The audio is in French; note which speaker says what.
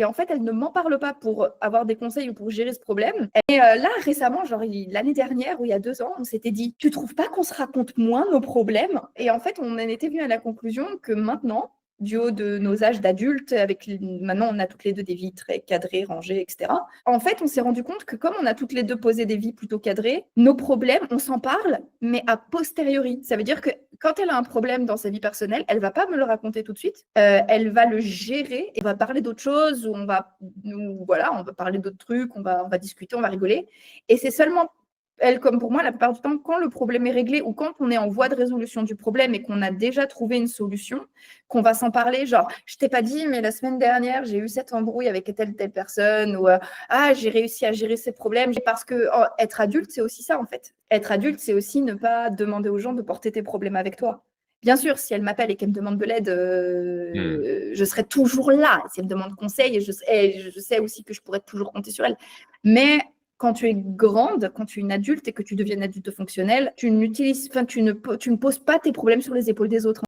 Speaker 1: Et en fait, elle ne m'en parle pas pour avoir des conseils ou pour gérer ce problème. Et là, récemment, genre l'année dernière ou il y a 2 ans, on s'était dit, tu trouves pas qu'on se raconte moins nos problèmes? Et en fait, on en était venu à la conclusion que maintenant, du haut de nos âges d'adultes, maintenant on a toutes les deux des vies très cadrées, rangées, etc. En fait, on s'est rendu compte que comme on a toutes les deux posé des vies plutôt cadrées, nos problèmes, on s'en parle, mais a posteriori. Ça veut dire que quand elle a un problème dans sa vie personnelle, elle va pas me le raconter tout de suite. Elle va le gérer et va parler d'autres choses, ou on va parler d'autres trucs, on va discuter, on va rigoler. Et c'est seulement elle, comme pour moi, la plupart du temps, quand le problème est réglé ou quand on est en voie de résolution du problème et qu'on a déjà trouvé une solution, qu'on va s'en parler, genre, je t'ai pas dit, mais la semaine dernière, j'ai eu cette embrouille avec telle personne, ou j'ai réussi à gérer ces problèmes, parce que être adulte, c'est aussi ça, en fait. Être adulte, c'est aussi ne pas demander aux gens de porter tes problèmes avec toi. Bien sûr, si elle m'appelle et qu'elle me demande de l'aide, je serai toujours là. Si elle me demande conseil, je sais aussi que je pourrais toujours compter sur elle. Mais quand tu es grande, quand tu es une adulte et que tu deviens une adulte fonctionnelle, tu ne poses pas tes problèmes sur les épaules des autres.